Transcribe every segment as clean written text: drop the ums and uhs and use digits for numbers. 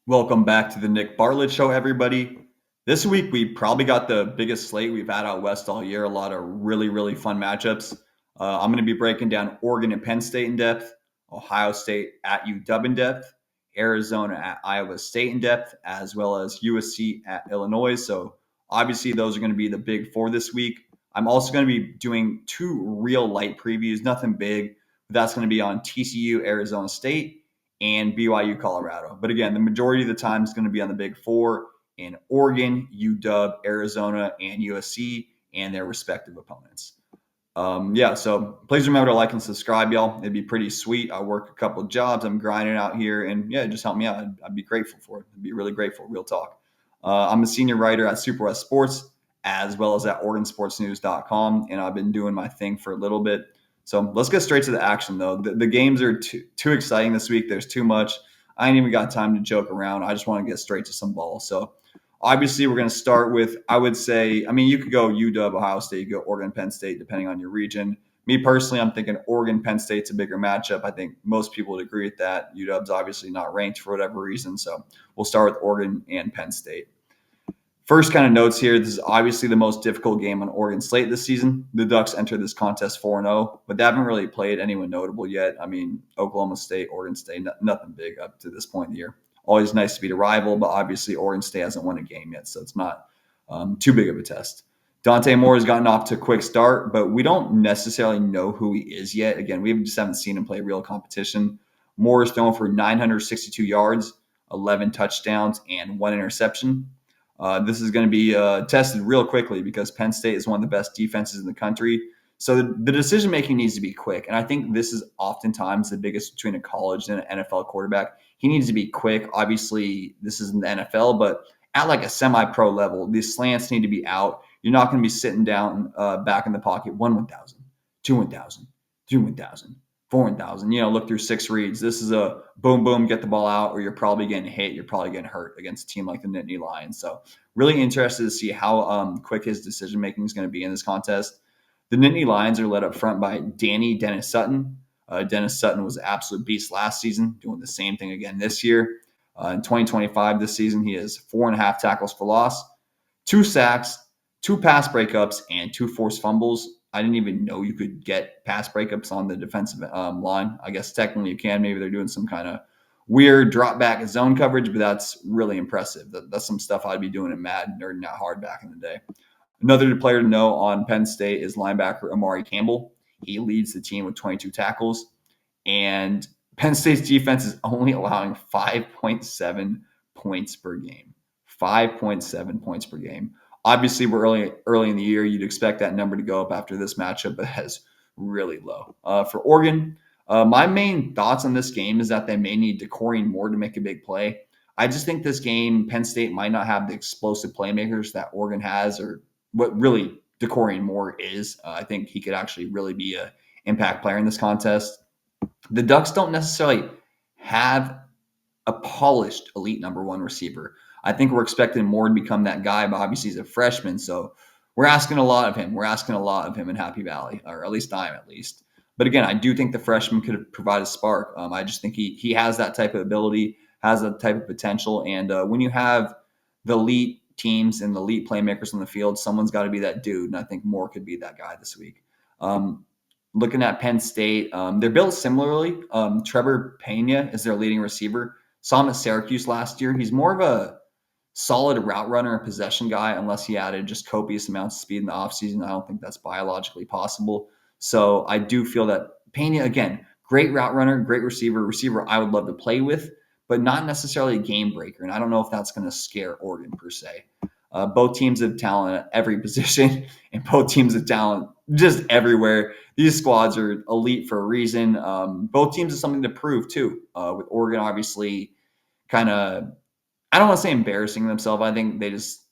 Welcome back to the Nick Bartlett Show, everybody. This week, we probably got the biggest slate we've had out west all year. A lot of really, really fun matchups. I'm going to be breaking down Oregon and Penn State in depth, Ohio State at UW in depth, Arizona at Iowa State in depth, as well as USC at Illinois. So, obviously, those are going to be the big four this week. I'm also going to be doing two real light previews, nothing big. But that's going to be on TCU, Arizona State, and BYU, Colorado. But again, the majority of the time is going to be on the big four in Oregon, UW, Arizona, and USC, and their respective opponents. So please remember to like and subscribe, y'all. It'd be pretty sweet. I work a couple of jobs. I'm grinding out here, and yeah, just help me out. I'd be grateful for it. I'd be really grateful. Real talk. I'm a senior writer at Super West Sports, as well as at OregonSportsNews.com, and I've been doing my thing for a little bit. So let's get straight to the action, though. The games are too exciting this week. There's too much. I ain't even got time to joke around. I just want to get straight to some ball. So obviously, we're going to start with, I would say, you could go UW, Ohio State, you go Oregon, Penn State, depending on your region. Me personally, I'm thinking Oregon, Penn State's a bigger matchup. I think most people would agree with that. UW's obviously not ranked for whatever reason. So we'll start with Oregon and Penn State. First kind of notes here, this is obviously the most difficult game on Oregon's slate this season. The Ducks entered this contest 4-0, but they haven't really played anyone notable yet. Oklahoma State, Oregon State, nothing big up to this point in the year. Always nice to beat a rival, but obviously Oregon State hasn't won a game yet, so it's not too big of a test. Dante Moore has gotten off to a quick start, but we don't necessarily know who he is yet. Again, we just haven't seen him play real competition. Moore is thrown for 962 yards, 11 touchdowns, and 1 interception. This is going to be tested real quickly because Penn State is one of the best defenses in the country. So the decision making needs to be quick. And I think this is oftentimes the biggest between a college and an NFL quarterback. He needs to be quick. Obviously, this isn't the NFL, but at like a semi-pro level, these slants need to be out. You're not going to be sitting down back in the pocket 1,000, 2,000, 3,000, 4,000. Look through 6 reads. This is a boom, boom, get the ball out, or you're probably getting hit. You're probably getting hurt against a team like the Nittany Lions. So really interested to see how quick his decision making is going to be in this contest. The Nittany Lions are led up front by Dennis Sutton. Dennis Sutton was an absolute beast last season, doing the same thing again this year. In 2025, this season, he has 4.5 tackles for loss, 2 sacks, 2 pass breakups, and 2 forced fumbles. I didn't even know you could get pass breakups on the defensive line. I guess technically you can. Maybe they're doing some kind of weird drop back zone coverage, but that's really impressive. That's some stuff I'd be doing in Madden or not hard back in the day. Another player to know on Penn State is linebacker Amari Campbell. He leads the team with 22 tackles, and Penn State's defense is only allowing 5.7 points per game. 5.7 points per game. Obviously, we're early in the year. You'd expect that number to go up after this matchup, but that's really low. For Oregon, my main thoughts on this game is that they may need Decoring Moore to make a big play. I just think this game, Penn State might not have the explosive playmakers that Oregon has, or what really Decoring Moore is. I think he could actually really be an impact player in this contest. The Ducks don't necessarily have a polished elite number 1 receiver. I think we're expecting Moore to become that guy, but obviously he's a freshman, so we're asking a lot of him. We're asking a lot of him in Happy Valley, or at least I am at least. But again, I do think the freshman could provide a spark. I just think he has that type of ability, has that type of potential, and when you have the elite teams and the elite playmakers on the field, someone's got to be that dude, and I think Moore could be that guy this week. Looking at Penn State, they're built similarly. Trevor Pena is their leading receiver. Saw him at Syracuse last year. He's more of a solid route runner and possession guy, unless he added just copious amounts of speed in the offseason. I don't think that's biologically possible. So I do feel that Pena, again, great route runner, great receiver I would love to play with, but not necessarily a game breaker. And I don't know if that's going to scare Oregon per se. Both teams have talent at every position, and both teams have talent just everywhere. These squads are elite for a reason. Both teams have something to prove, too. With Oregon, obviously, kind of, I don't want to say embarrassing themselves. I think they just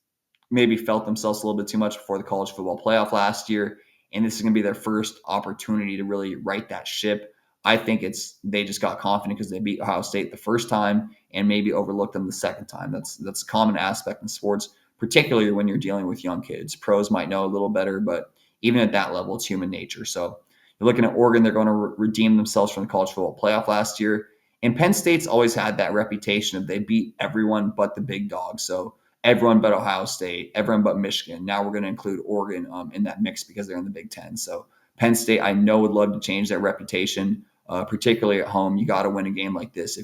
maybe felt themselves a little bit too much before the college football playoff last year, and this is going to be their first opportunity to really right that ship. I think they just got confident because they beat Ohio State the first time and maybe overlooked them the second time. That's a common aspect in sports, particularly when you're dealing with young kids. Pros might know a little better, but even at that level, it's human nature. So you're looking at Oregon, they're going to redeem themselves from the college football playoff last year. And Penn State's always had that reputation of they beat everyone but the big dog. So everyone but Ohio State, everyone but Michigan. Now we're going to include Oregon in that mix because they're in the Big Ten. So Penn State, I know, would love to change that reputation, particularly at home. You got to win a game like this.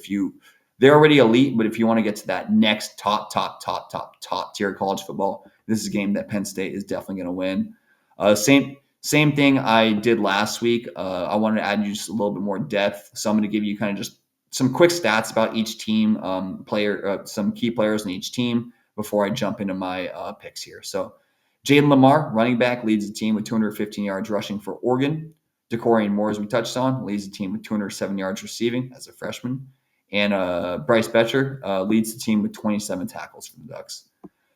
They're already elite, but if you want to get to that next top tier college football, this is a game that Penn State is definitely going to win. Same thing I did last week. I wanted to add you just a little bit more depth. So I'm going to give you kind of just some quick stats about each team, some key players in each team before I jump into my picks here. So Jalen Lamar, running back, leads the team with 215 yards rushing for Oregon. DeCorian Moore, as we touched on, leads the team with 207 yards receiving as a freshman. And Bryce Betcher leads the team with 27 tackles for the Ducks.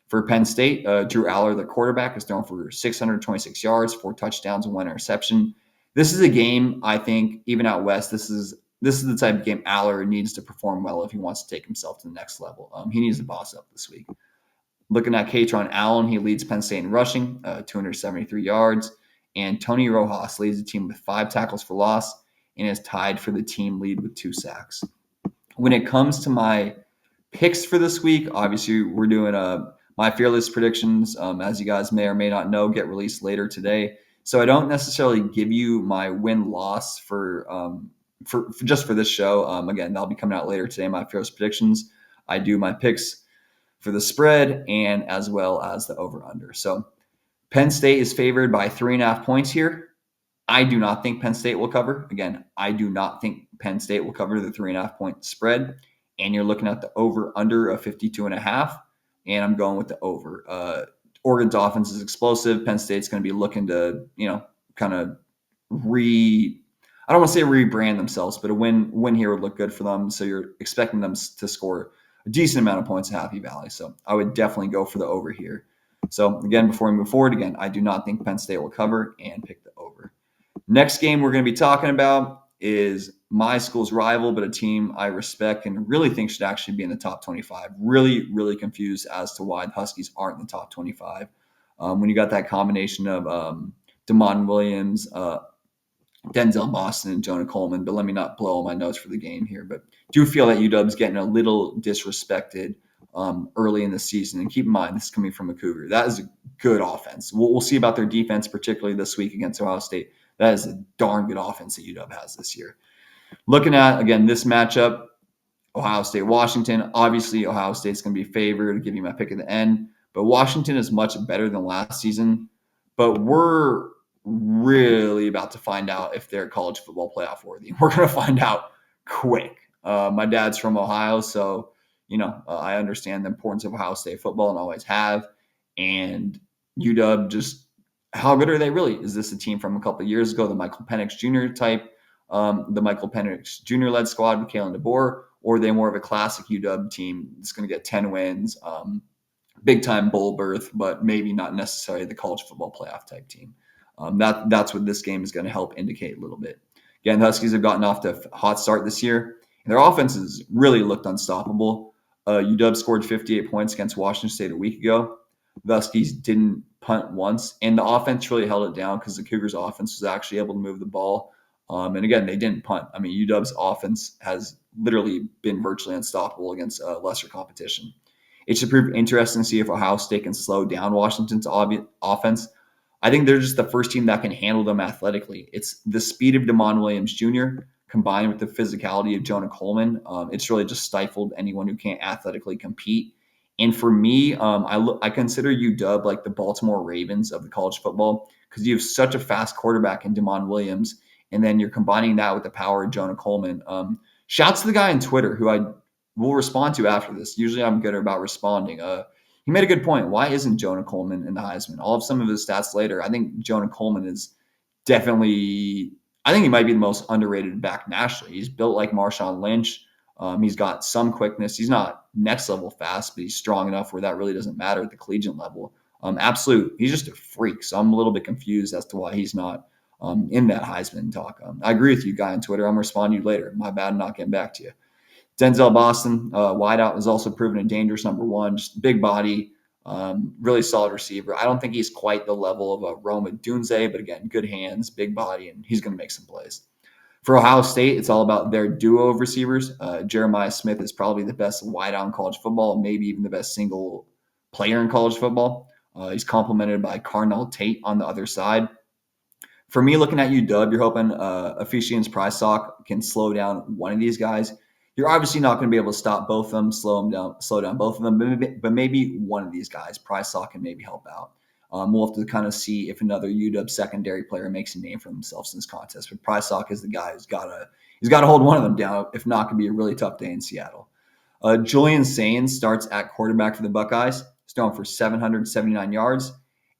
For Penn State, Drew Aller, the quarterback, is thrown for 626 yards, 4 touchdowns, and 1 interception. This is a game, I think, even out west, this is the type of game Aller needs to perform well if he wants to take himself to the next level. He needs to boss up this week. Looking at Katron Allen, he leads Penn State in rushing, 273 yards. And Tony Rojas leads the team with 5 tackles for loss and is tied for the team lead with 2 sacks. When it comes to my picks for this week, obviously we're doing my fearless predictions, as you guys may or may not know, get released later today. So I don't necessarily give you my win-loss for just for this show. Again, that'll be coming out later today, my fearless predictions. I do my picks for the spread and as well as the over-under. So Penn State is favored by 3.5 points here. I do not think Penn State will cover. Again, I do not think Penn State will cover the 3.5 point spread. And you're looking at the over-under of 52.5. And I'm going with the over. Oregon's offense is explosive. Penn State's going to be looking to, kind of I don't want to say rebrand themselves, but a win here would look good for them. So you're expecting them to score a decent amount of points at Happy Valley. So I would definitely go for the over here. So again, before we move forward, I do not think Penn State will cover and pick the over. Next game we're going to be talking about is my school's rival, but a team I respect and really think should actually be in the top 25. Really, really confused as to why the Huskies aren't in the top 25. When you got that combination of Damon Williams, Denzel Boston, and Jonah Coleman, but let me not blow all my notes for the game here. But do feel that UW's getting a little disrespected early in the season. And keep in mind, this is coming from a Cougar. That is a good offense. We'll see about their defense, particularly this week against Ohio State. That is a darn good offense that UW has this year. Looking at, again, this matchup, Ohio State-Washington. Obviously, Ohio State's going to be favored. I'll give you my pick at the end. But Washington is much better than last season. But we're really about to find out if they're college football playoff worthy. We're going to find out quick. My dad's from Ohio, so I understand the importance of Ohio State football and always have. And UW just, how good are they really? Is this a team from a couple of years ago, the Michael Penix Jr. type, the Michael Penix Jr. led squad with Kalen DeBoer, or are they more of a classic UW team that's going to get 10 wins, big time bowl berth, but maybe not necessarily the college football playoff type team? That's what this game is going to help indicate a little bit. Again, the Huskies have gotten off to a hot start this year, and their offense has really looked unstoppable. UW scored 58 points against Washington State a week ago. The Huskies didn't punt once, and the offense really held it down because the Cougars' offense was actually able to move the ball. And again, they didn't punt. I mean, UW's offense has literally been virtually unstoppable against lesser competition. It should prove interesting to see if Ohio State can slow down Washington's offense. I think they're just the first team that can handle them athletically. It's the speed of Damon Williams Jr. combined with the physicality of Jonah Coleman. It's really just stifled anyone who can't athletically compete. And for me, I consider UW like the Baltimore Ravens of the college football because you have such a fast quarterback in Damon Williams, and then you're combining that with the power of Jonah Coleman. Shouts to the guy on Twitter who I will respond to after this. Usually I'm good about responding. He made a good point. Why isn't Jonah Coleman in the Heisman? I'll have some of his stats later. I think Jonah Coleman is definitely – I think he might be the most underrated back nationally. He's built like Marshawn Lynch. He's got some quickness. He's not next level fast, but he's strong enough where that really doesn't matter at the collegiate level. He's just a freak. So I'm a little bit confused as to why he's not in that Heisman talk. I agree with you, guy on Twitter. I'm going to respond to you later. My bad not getting back to you. Denzel Boston, wideout, has also proven a dangerous number one. Just big body, really solid receiver. I don't think he's quite the level of a Roma Dunze, but again, good hands, big body, and he's going to make some plays. For Ohio State, it's all about their duo of receivers. Jeremiah Smith is probably the best wideout in college football, maybe even the best single player in college football. He's complemented by Carnell Tate on the other side. For me, looking at UW, you're hoping Officiant's price talk can slow down one of these guys. You're obviously not going to be able to stop both of them, slow down both of them, but maybe one of these guys, price talk, can maybe help out. We'll have to kind of see if another UW secondary player makes a name for themselves in this contest. But Price Talk is the guy who's got to hold one of them down. If not, it could be a really tough day in Seattle. Julian Sains starts at quarterback for the Buckeyes. He's thrown for 779 yards,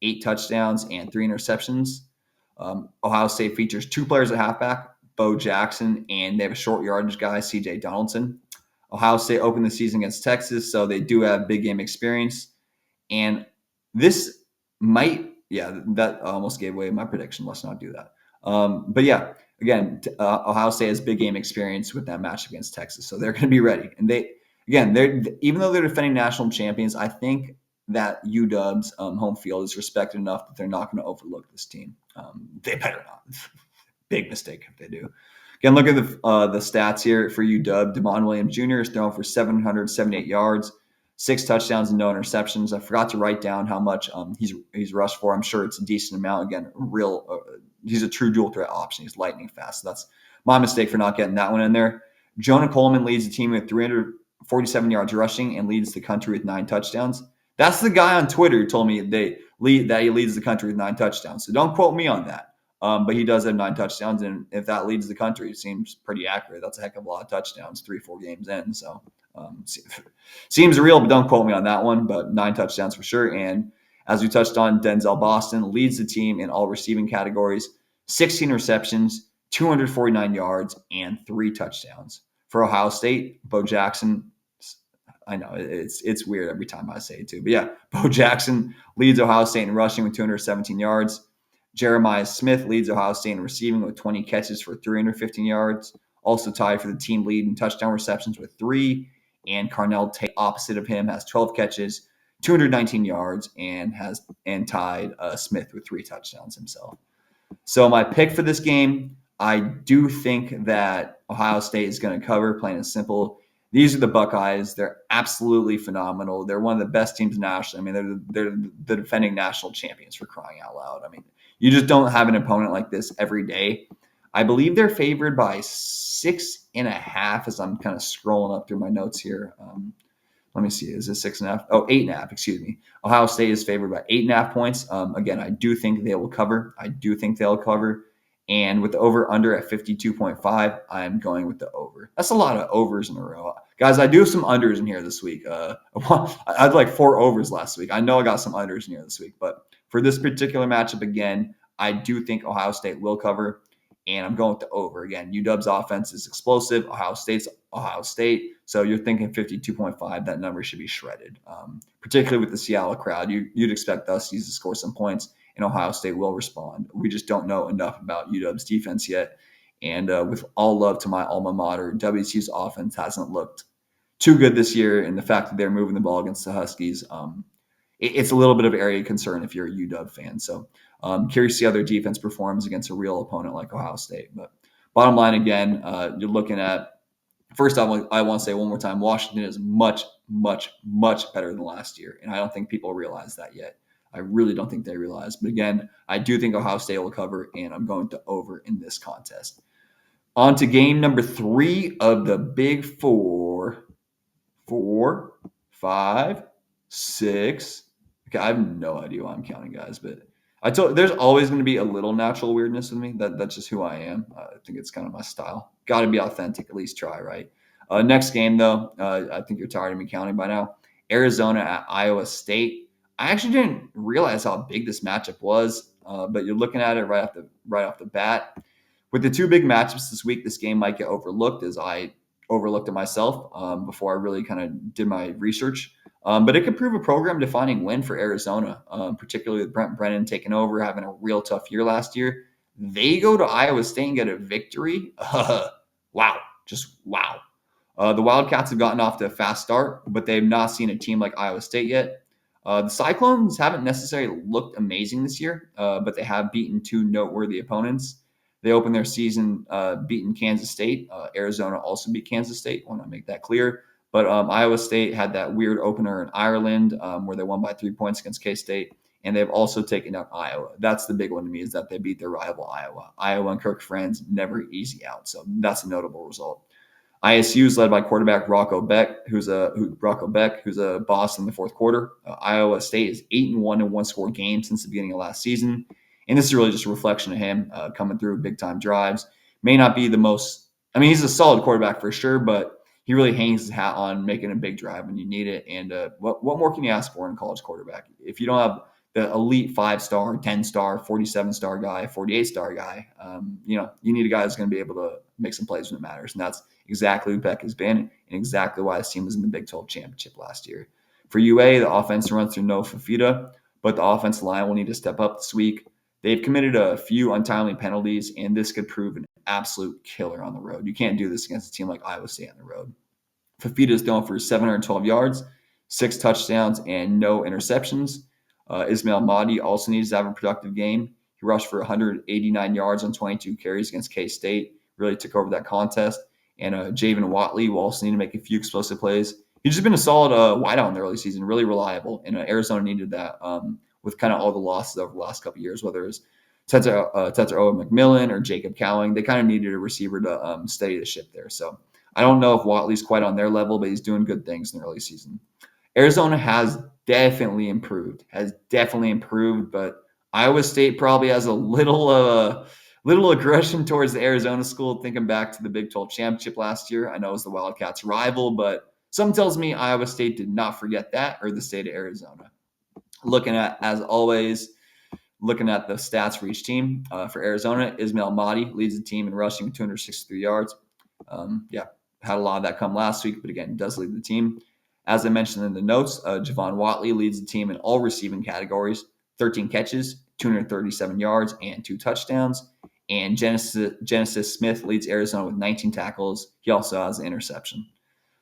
8 touchdowns, and 3 interceptions. Ohio State features 2 players at halfback, Bo Jackson, and they have a short yardage guy, C.J. Donaldson. Ohio State opened the season against Texas, so they do have big game experience. And this might, that almost gave away my prediction. Let's not do that. But yeah, again, Ohio State has big game experience with that match against Texas, so they're going to be ready. And they're even though they're defending national champions, I think that UW's home field is respected enough that they're not going to overlook this team. They better not. Big mistake if they do. Again, look at the stats here for UW. Demond Williams Jr. is thrown for 778 yards, 6 touchdowns and no interceptions. I forgot to write down how much he's rushed for. I'm sure it's a decent amount. Again, he's a true dual threat option. He's lightning fast. So that's my mistake for not getting that one in there. Jonah Coleman leads the team with 347 yards rushing and leads the country with 9 touchdowns. That's the guy on Twitter who told me that he leads the country with 9 touchdowns. So don't quote me on that. But he does have 9 touchdowns, and if that leads the country, it seems pretty accurate. That's a heck of a lot of touchdowns, 3-4 games in. So seems real, but don't quote me on that one. But 9 touchdowns for sure. And as we touched on, Denzel Boston leads the team in all receiving categories, 16 receptions, 249 yards, and 3 touchdowns. For Ohio State, Bo Jackson, I know it's weird every time I say it too, but yeah, Bo Jackson leads Ohio State in rushing with 217 yards. Jeremiah Smith leads Ohio State in receiving with 20 catches for 315 yards. Also tied for the team lead in touchdown receptions with 3. And Carnell Tate, opposite of him, has 12 catches, 219 yards, and tied Smith with 3 touchdowns himself. So my pick for this game, I do think that Ohio State is going to cover, plain and simple. These are the Buckeyes. They're absolutely phenomenal. They're one of the best teams nationally. I mean, they're the defending national champions, for crying out loud. I mean, you just don't have an opponent like this every day. I believe they're favored by 6.5 as I'm kind of scrolling up through my notes here. Let me see. Is it 6.5? Oh, 8.5. Excuse me. Ohio State is favored by 8.5 points. Again, I do think they will cover. And with the over-under at 52.5, I'm going with the over. That's a lot of overs in a row. Guys, I do have some unders in here this week. I had like 4 overs last week. I know I got some unders in here this week. But for this particular matchup, again, I do think Ohio State will cover. And I'm going with the over. Again, UW's offense is explosive. Ohio State's Ohio State. So you're thinking 52.5. That number should be shredded. Particularly with the Seattle crowd, you'd expect us to score some points, and Ohio State will respond. We just don't know enough about UW's defense yet. And with all love to my alma mater, WSU's offense hasn't looked too good this year. And the fact that they're moving the ball against the Huskies, it's a little bit of area concern if you're a UW fan. So curious to see how their defense performs against a real opponent like Ohio State. But bottom line, again, you're looking at, first off, I want to say one more time, Washington is much, much, much better than last year. And I don't think people realize that yet. I really don't think they realize. But again, I do think Ohio State will cover, and I'm going to over in this contest. On to game number 3 of the Big Four. 4, 5, 6. Okay, I have no idea why I'm counting, guys, but there's always going to be a little natural weirdness with me. That's just who I am. I think it's kind of my style. Got to be authentic, at least try, right? Next game, though, I think you're tired of me counting by now. Arizona at Iowa State. I actually didn't realize how big this matchup was, but you're looking at it right off the bat. With the 2 big matchups this week, this game might get overlooked, as I overlooked it myself before I really kind of did my research. But it could prove a program-defining win for Arizona, particularly with Brent Brennan taking over, having a real tough year last year. They go to Iowa State and get a victory. Wow. Just wow. The Wildcats have gotten off to a fast start, but they've not seen a team like Iowa State yet. The Cyclones haven't necessarily looked amazing this year, but they have beaten 2 noteworthy opponents. They opened their season beating Kansas State. Arizona also beat Kansas State. I want to make that clear. But Iowa State had that weird opener in Ireland where they won by 3 points against K-State. And they've also taken down Iowa. That's the big one to me, is that they beat their rival Iowa. Iowa and Kirk Friends, never easy out. So that's a notable result. ISU is led by quarterback Rocco Beck, who's a boss in the fourth quarter. Iowa State is 8-1 in one-score games since the beginning of last season, and this is really just a reflection of him coming through big-time drives. May not be the most. I mean, he's a solid quarterback for sure, but he really hangs his hat on making a big drive when you need it. And what more can you ask for in a college quarterback? If you don't have the elite 5-star, 10-star, 47-star guy, 48-star guy, you need a guy who's going to be able to make some plays when it matters, and that's exactly who Beck has been, and exactly why his team was in the Big 12 championship last year. For UA, the offense runs through Noah Fafita, but the offensive line will need to step up this week. They've committed a few untimely penalties, and this could prove an absolute killer on the road. You can't do this against a team like Iowa State on the road. Fafita is thrown for 712 yards, 6 touchdowns, and no interceptions. Ismail Mahdi also needs to have a productive game. He rushed for 189 yards on 22 carries against K-State, really took over that contest. And Javen Watley will also need to make a few explosive plays. He's just been a solid wideout in the early season, really reliable. And Arizona needed that with kind of all the losses over the last couple of years, whether it was Tether McMillan or Jacob Cowing. They kind of needed a receiver to steady the ship there. So I don't know if Watley's quite on their level, but he's doing good things in the early season. Arizona has definitely improved, but Iowa State probably has a little aggression towards the Arizona school, thinking back to the Big 12 championship last year. I know it was the Wildcats' rival, but something tells me Iowa State did not forget that, or the state of Arizona. As always, looking at the stats for each team. For Arizona, Ismail Mahdi leads the team in rushing with 263 yards. Had a lot of that come last week, but again, does lead the team. As I mentioned in the notes, Javon Watley leads the team in all receiving categories, 13 catches, 237 yards, and 2 touchdowns. And Genesis Smith leads Arizona with 19 tackles. He also has an interception.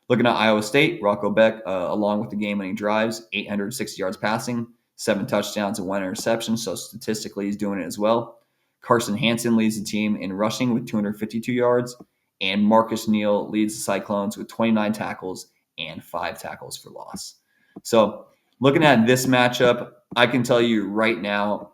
Looking at Iowa State, Rocco Beck, along with the game-winning drives, 860 yards passing, 7 touchdowns, and 1 interception. So statistically, he's doing it as well. Carson Hansen leads the team in rushing with 252 yards. And Marcus Neal leads the Cyclones with 29 tackles and 5 tackles for loss. So looking at this matchup, I can tell you right now,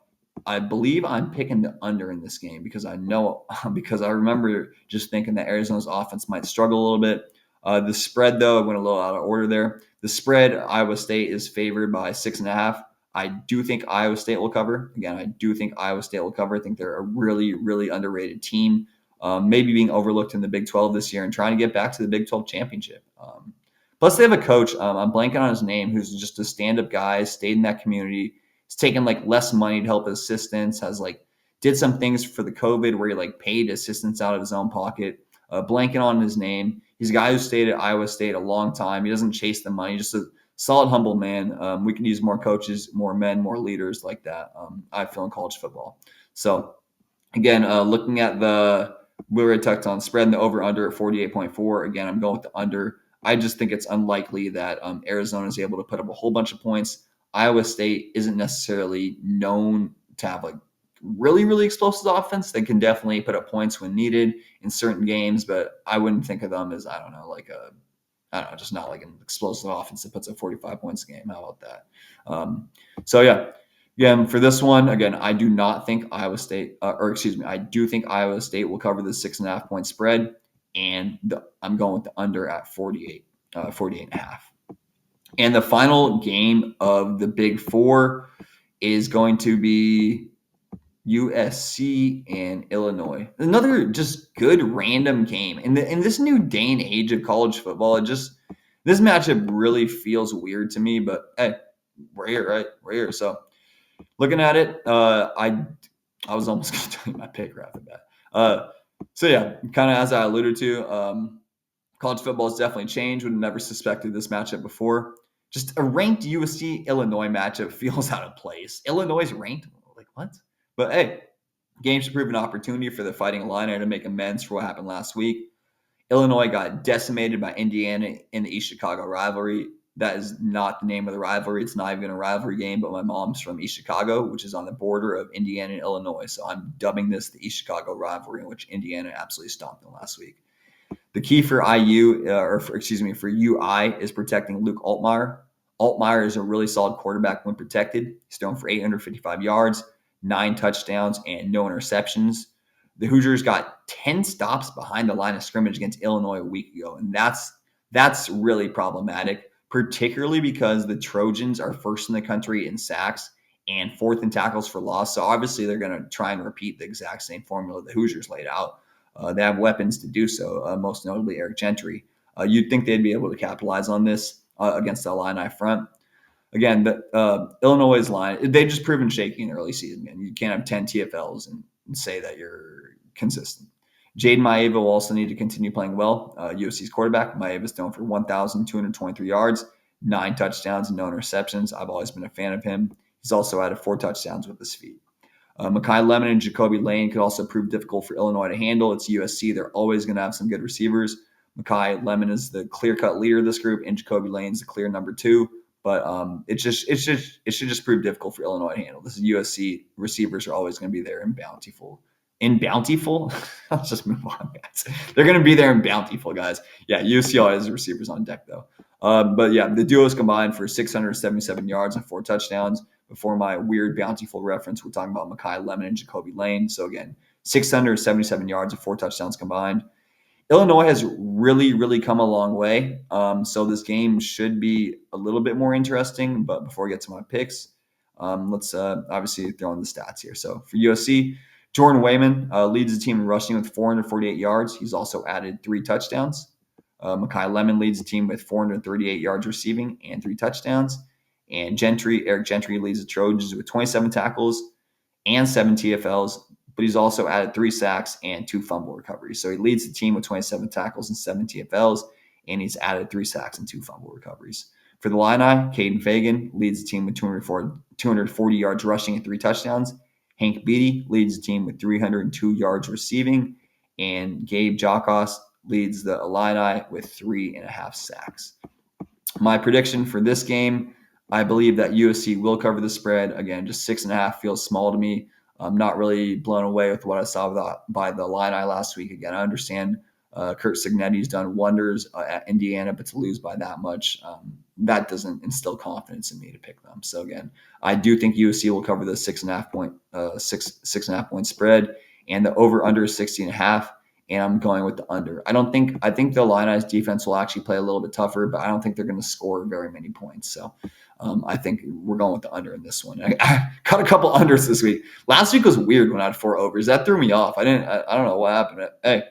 I believe I'm picking the under in this game because I remember just thinking that Arizona's offense might struggle a little bit. The spread, though, I went a little out of order there. The spread, Iowa State is favored by 6.5. I do think Iowa State will cover. Again, I do think Iowa State will cover. I think they're a really, really underrated team, maybe being overlooked in the Big 12 this year and trying to get back to the Big 12 championship. Plus, they have a coach, I'm blanking on his name, who's just a stand-up guy, stayed in that community. He's taken less money to help assistants, did some things for the COVID where he paid assistants out of his own pocket. Blanking on his name. He's a guy who stayed at Iowa State a long time. He doesn't chase the money, just a solid, humble man. We could use more coaches, more men, more leaders like that, I feel, in college football. So, again, looking at we already touched on spread and the over-under at 48.4. Again, I'm going with the under. I just think it's unlikely that Arizona is able to put up a whole bunch of points. Iowa State isn't necessarily known to have really, really explosive offense. They can definitely put up points when needed in certain games, but I wouldn't think of them as, just not like an explosive offense that puts up 45 points a game. How about that? Again, for this one, I do not think Iowa State, I do think Iowa State will cover the 6.5 point spread, and I'm going with the under at 48.5. And the final game of the Big Four is going to be USC and Illinois. Another just good random game. In this new day and age of college football, this matchup really feels weird to me, but hey, we're here, right? We're here. So looking at it, I was almost going to tell you my pick right off the bat. Kind of as I alluded to, college football has definitely changed. Would have never suspected this matchup before. Just a ranked USC-Illinois matchup feels out of place. Illinois is ranked? What? But hey, game should prove an opportunity for the Fighting Illini to make amends for what happened last week. Illinois got decimated by Indiana in the East Chicago rivalry. That is not the name of the rivalry. It's not even a rivalry game, but my mom's from East Chicago, which is on the border of Indiana and Illinois. So I'm dubbing this the East Chicago rivalry, in which Indiana absolutely stomped them last week. The key for for UI is protecting Luke Altmaier. Altmaier is a really solid quarterback when protected. He's thrown for 855 yards, 9 touchdowns, and no interceptions. The Hoosiers got 10 stops behind the line of scrimmage against Illinois a week ago, and that's really problematic, particularly because the Trojans are first in the country in sacks and fourth in tackles for loss. So obviously they're going to try and repeat the exact same formula the Hoosiers laid out. They have weapons to do so, most notably Eric Gentry. You'd think they'd be able to capitalize on this against the Illini front. Again, the Illinois' line, they've just proven shaky in the early season. And you can't have 10 TFLs and say that you're consistent. Jaden Maeva will also need to continue playing well. USC's quarterback, Maeva's thrown for 1,223 yards, 9 touchdowns, and no interceptions. I've always been a fan of him. He's also added 4 touchdowns with his feet. Makai Lemon and Jacoby Lane could also prove difficult for Illinois to handle. It's USC. They're always going to have some good receivers. Makai Lemon is the clear-cut leader of this group, and Jacoby Lane's the clear number 2. But it should just prove difficult for Illinois to handle. This is USC. Receivers are always going to be there in bountiful. Let's just move on, guys. They're going to be there in bountiful, guys. Yeah, USC always has receivers on deck, though. But yeah, the duos combined for 677 yards and 4 touchdowns. Before my weird bountiful reference, we're talking about Makai Lemon and Jacoby Lane. So again, 677 yards and 4 touchdowns combined. Illinois has really, really come a long way. So this game should be a little bit more interesting. But before I get to my picks, let's obviously throw in the stats here. So for USC, Jordan Wayman leads the team in rushing with 448 yards. He's also added 3 touchdowns. Makai Lemon leads the team with 438 yards receiving and 3 touchdowns. And Eric Gentry leads the Trojans with 27 tackles and 7 TFLs, but he's also added 3 sacks and 2 fumble recoveries. So he leads the team with 27 tackles and 7 TFLs, and he's added 3 sacks and 2 fumble recoveries. For the Illini, Caden Fagan leads the team with 240 yards rushing and 3 touchdowns. Hank Beatty leads the team with 302 yards receiving, and Gabe Jocos leads the Illini with 3.5 sacks. My prediction for this game, I believe that USC will cover the spread. Again, just 6.5 feels small to me. I'm not really blown away with what I saw by the Illini last week. Again, I understand Kurt Cignetti's done wonders at Indiana, but to lose by that much, that doesn't instill confidence in me to pick them. So again, I do think USC will cover the 6.5 point spread, and the over under is 60.5. And I'm going with the under. I think the Illini's defense will actually play a little bit tougher, but I don't think they're going to score very many points. So I think we're going with the under in this one. I cut a couple unders this week. Last week was weird when I had 4 overs. That threw me off. I don't know what happened. Hey,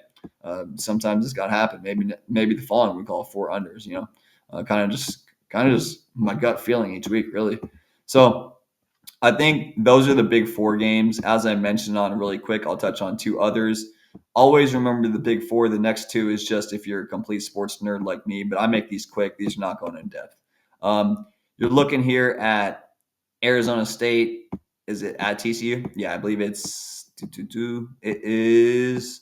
sometimes it's got to happen. Maybe the following week I'll have 4 unders. Kind of just my gut feeling each week, really. So I think those are the big 4 games. As I mentioned on really quick, I'll touch on 2 others. Always remember the big 4. The next 2 is just if you're a complete sports nerd like me, but I make these quick. These are not going in depth. You're looking here at Arizona State. Is it at TCU? Yeah, I believe it's it is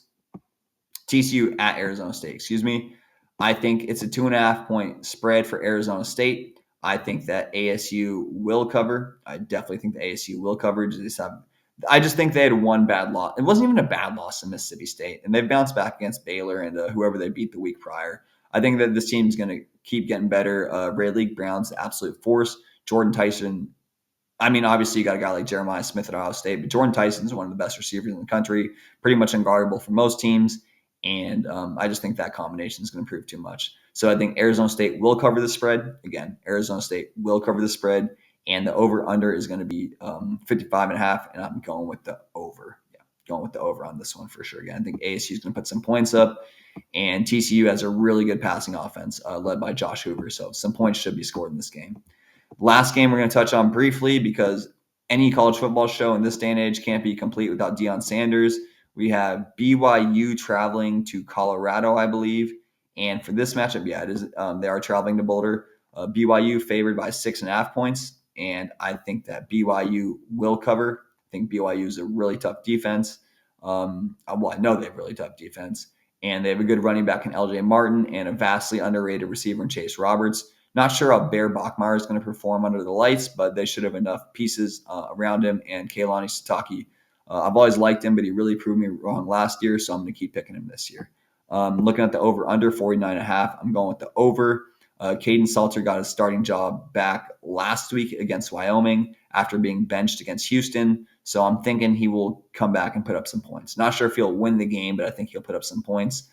TCU at Arizona State. Excuse me. I think it's a 2.5 point spread for Arizona State. I think that ASU will cover. I definitely think the ASU will cover. I just think they had one bad loss. It wasn't even a bad loss in Mississippi State, and they've bounced back against Baylor and whoever they beat the week prior. I think that this team is going to keep getting better. Rayleigh Brown's the absolute force. Jordan Tyson, I mean, obviously you got a guy like Jeremiah Smith at Ohio State, but Jordan Tyson is one of the best receivers in the country, pretty much unguardable for most teams. And I just think that combination is going to prove too much. So I think Arizona State will cover the spread. Again, Arizona State will cover the spread. And the over-under is going to be 55.5, and I'm going with the over. Yeah, going with the over on this one for sure. Again, I think ASU is going to put some points up, and TCU has a really good passing offense led by Josh Hoover, so some points should be scored in this game. Last game we're going to touch on briefly because any college football show in this day and age can't be complete without Deion Sanders. We have BYU traveling to Colorado, I believe, and for this matchup, yeah, it is. They are traveling to Boulder. BYU favored by 6.5 points. And I think that BYU will cover. I think BYU is a really tough defense. I know they have a really tough defense. And they have a good running back in LJ Martin and a vastly underrated receiver in Chase Roberts. Not sure how Bear Bachmeier is going to perform under the lights, but they should have enough pieces around him. And Kehlani Sataki, I've always liked him, but he really proved me wrong last year, so I'm going to keep picking him this year. Looking at the over-under, 49.5, I'm going with the over. Caden Salter got his starting job back last week against Wyoming after being benched against Houston. So I'm thinking he will come back and put up some points. Not sure if he'll win the game, but I think he'll put up some points.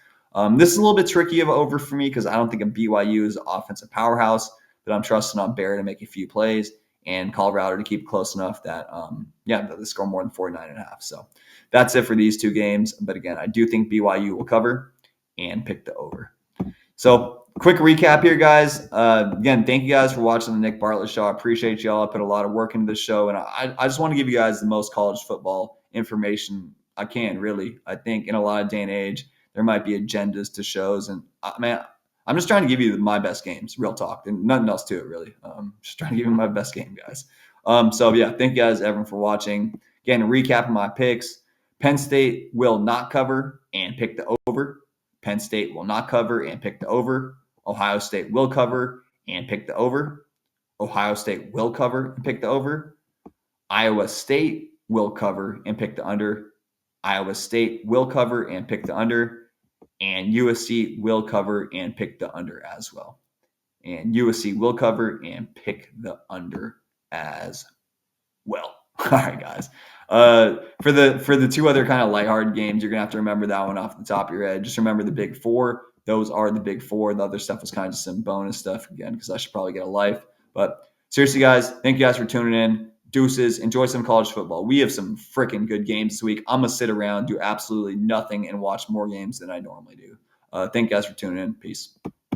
This is a little bit tricky of an over for me because I don't think a BYU is an offensive powerhouse, but I'm trusting on Bear to make a few plays and Colorado to keep close enough that, that they score more than 49.5. So that's it for these two games. But again, I do think BYU will cover and pick the over. So quick recap here, guys. Again, thank you guys for watching the Nick Bartlett Show. I appreciate y'all. I put a lot of work into this show, and I just want to give you guys the most college football information I can, really. I think in a lot of day and age, there might be agendas to shows, and I'm just trying to give you my best games, real talk, and nothing else to it, really. Just trying to give you my best game, guys. Thank you guys, everyone, for watching. Again, recapping my picks. Penn State will not cover and pick the over. Penn State will not cover and pick the over. Ohio State will cover and pick the over. Ohio State will cover and pick the over. Iowa State will cover and pick the under. Iowa State will cover and pick the under. And USC will cover and pick the under as well. And USC will cover and pick the under as well. All right, guys. For the two other kind of lighthearted games, you're gonna have to remember that one off the top of your head. Just remember the big four. Those are the big four. The other stuff was kind of just some bonus stuff again because I should probably get a life. But seriously, guys, thank you guys for tuning in. Deuces. Enjoy some college football. We have some freaking good games this week. I'm gonna sit around, do absolutely nothing, and watch more games than I normally do. Thank you guys for tuning in. Peace.